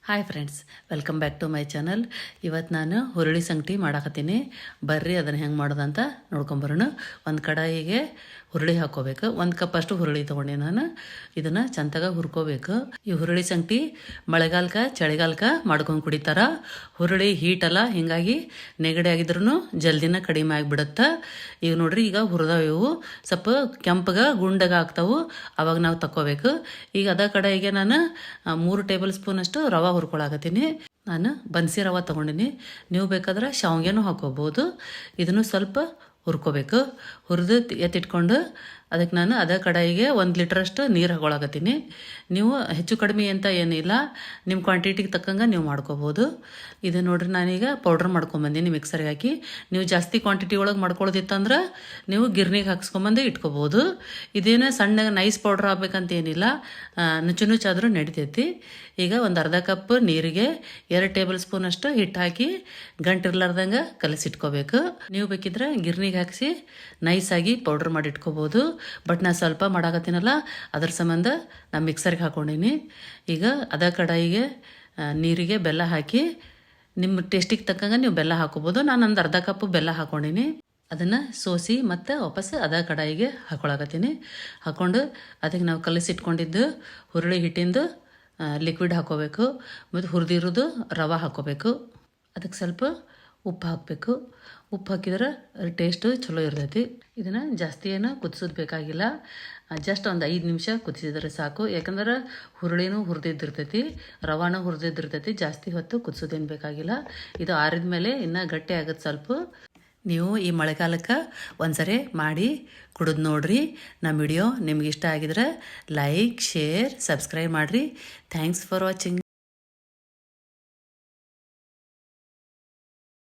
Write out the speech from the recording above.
Hi friends, welcome back to my channel. ಇವತ್ತು ನಾನು ಹುರುಳಿ ಸಂಗಟಿ ಮಾಡಾಕತ್ತೀನಿ. ಬರ್ರಿ ಅದನ್ನು ಹೆಂಗೆ ಮಾಡೋದಂತ ನೋಡ್ಕೊಂಬರೋಣ. ಒಂದು ಕಡಾಯಿಗೆ ಹುರುಳಿ ಹಾಕ್ಕೋಬೇಕು. 1 ಕಪ್ ಅಷ್ಟು ಹುರುಳಿ ತೊಗೊಂಡೆ ನಾನು. ಇದನ್ನು ಚಂದಾಗ ಹುರ್ಕೋಬೇಕು. ಈ ಹುರುಳಿ ಸಂಗಟಿ ಮಳೆಗಾಲಕ್ಕೆ ಚಳಿಗಾಲಕ್ಕೆ ಮಾಡ್ಕೊಂಡು ಕುಡಿತಾರ. ಹುರುಳಿ ಹೀಟಲ್ಲ, ಹೀಗಾಗಿ ನೆಗಡಿ ಆಗಿದ್ರೂ ಜಲ್ದಿನ ಕಡಿಮೆ ಆಗಿಬಿಡುತ್ತೆ. ಈಗ ನೋಡ್ರಿ, ಈಗ ಹುರಿದಾವ ಇವು ಸ್ವಲ್ಪ ಕೆಂಪಗೆ ಗುಂಡಗೆ ಆಗ್ತಾವೆ. ಅವಾಗ ನಾವು ತಕ್ಕೋಬೇಕು. ಈಗ ಅದ ಕಡಾಯಿಗೆ ನಾನು 3 ಟೇಬಲ್ ಸ್ಪೂನ್ ಅಷ್ಟು ರವೆ ಹುರ್ಕೊಳಕತ್ತೀನಿ. ನಾನು ಬನ್ಸಿ ರವೆ ತೊಗೊಂಡಿನಿ. ನೀವು ಬೇಕಾದ್ರೆ ಶಾವ್ಗೆನೂ ಹಾಕೋಬೋದು. ಇದನ್ನು ಸ್ವಲ್ಪ ಹುರ್ಕೋಬೇಕು. ಹುರಿದು ಎತ್ತಿಟ್ಕೊಂಡು ಅದಕ್ಕೆ ನಾನು ಅದೇ ಕಡಾಯಿಗೆ 1 ಲೀಟ್ರಷ್ಟು ನೀರು ಹಾಕೊಳಕತ್ತೀನಿ. ನೀವು ಹೆಚ್ಚು ಕಡಿಮೆ ಅಂತ ಏನಿಲ್ಲ, ನಿಮ್ಮ ಕ್ವಾಂಟಿಟಿಗೆ ತಕ್ಕಂಗೆ ನೀವು ಮಾಡ್ಕೋಬೋದು. ಇದು ನೋಡ್ರಿ, ನಾನೀಗ ಪೌಡ್ರ್ ಮಾಡ್ಕೊಂಬಂದಿನಿ ಮಿಕ್ಸರ್ಗೆ ಹಾಕಿ. ನೀವು ಜಾಸ್ತಿ ಕ್ವಾಂಟಿಟಿ ಒಳಗೆ ಮಾಡ್ಕೊಳ್ಳೋದಿತ್ತಂದ್ರೆ ನೀವು ಗಿರ್ನಿಗೆ ಹಾಕ್ಸ್ಕೊಂಬಂದು ಇಟ್ಕೋಬೋದು. ಇದೇನು ಸಣ್ಣಗೆ ನೈಸ್ ಪೌಡ್ರ್ ಆಗ್ಬೇಕಂತ ಏನಿಲ್ಲ, ನುಚ್ಚು ನಡಿತೈತಿ. ಈಗ ಒಂದು ಅರ್ಧ ಕಪ್ ನೀರಿಗೆ 2 ಟೇಬಲ್ ಸ್ಪೂನ್ ಅಷ್ಟು ಹಿಟ್ಟು ಹಾಕಿ ಗಂಟಿರ್ಲಾರ್ದಂಗೆ ಕಲಸಿಟ್ಕೋಬೇಕು. ನೀವು ಬೇಕಿದ್ರೆ ಗಿರ್ನಿಗೆ ಹಾಕಿಸಿ ನೈಸಾಗಿ ಪೌಡ್ರ್ ಮಾಡಿ ಇಟ್ಕೋಬೋದು. ಬಟ್ ನಾನು ಸ್ವಲ್ಪ ಮಾಡಾಕತ್ತೀನಲ್ಲ, ಅದ್ರ ಸಂಬಂಧ ನಾನು ಮಿಕ್ಸರ್ಗೆ ಹಾಕ್ಕೊಂಡೀನಿ. ಈಗ ಅದ ಕಡಾಯಿಗೆ ನೀರಿಗೆ ಬೆಲ್ಲ ಹಾಕಿ, ನಿಮ್ಮ ಟೇಸ್ಟಿಗೆ ತಕ್ಕಂಗೆ ನೀವು ಬೆಲ್ಲ ಹಾಕೋಬೋದು. ನಾನು ಒಂದು ಅರ್ಧ ಕಪ್ ಬೆಲ್ಲ ಹಾಕ್ಕೊಂಡೀನಿ. ಅದನ್ನು ಸೋಸಿ ಮತ್ತು ವಾಪಸ್ ಅದ ಕಡಾಯಿಗೆ ಹಾಕೊಳಕತ್ತೀನಿ. ಹಾಕ್ಕೊಂಡು ಅದಕ್ಕೆ ನಾವು ಕಲಸಿಟ್ಕೊಂಡಿದ್ದು ಹುರುಳಿ ಹಿಟ್ಟಿಂದು ಲಿಕ್ವಿಡ್ ಹಾಕೋಬೇಕು. ಮತ್ತು ಹುರಿದಿರೋದು ರವೆ ಹಾಕೋಬೇಕು. ಅದಕ್ಕೆ ಸ್ವಲ್ಪ ಉಪ್ಪು ಹಾಕಬೇಕು. ಉಪ್ಪು ಹಾಕಿದ್ರೆ ಟೇಸ್ಟು ಚಲೋ ಇರ್ತೈತಿ. ಇದನ್ನು ಜಾಸ್ತಿ ಏನು ಕುದಿಸೋದು ಬೇಕಾಗಿಲ್ಲ. ಜಸ್ಟ್ ಒಂದು 5 ನಿಮಿಷ ಕುದಿಸಿದ್ರೆ ಸಾಕು. ಯಾಕಂದ್ರೆ ಹುರುಳಿನೂ ಹುರಿದಿದ್ದಿರ್ತೈತಿ, ರವಾನೂ ಹುರಿದಿದ್ದಿರ್ತೈತಿ. ಜಾಸ್ತಿ ಹೊತ್ತು ಕುದಿಸೋದೇನು ಬೇಕಾಗಿಲ್ಲ. ಇದು ಆರಿದ ಮೇಲೆ ಇನ್ನೂ ಗಟ್ಟಿ ಆಗುತ್ತೆ ಸ್ವಲ್ಪ. ನೀವು ಈ ಮಳೆಗಾಲಕ್ಕೆ ಒಂದ್ಸರಿ ಮಾಡಿ ಕುಡಿದು ನೋಡ್ರಿ. ನಮ್ಮ ವಿಡಿಯೋ ನಿಮ್ಗೆ ಇಷ್ಟ ಆಗಿದ್ರೆ ಲೈಕ್, ಶೇರ್, ಸಬ್ಸ್ಕ್ರೈಬ್ ಮಾಡಿರಿ. Thanks for watching.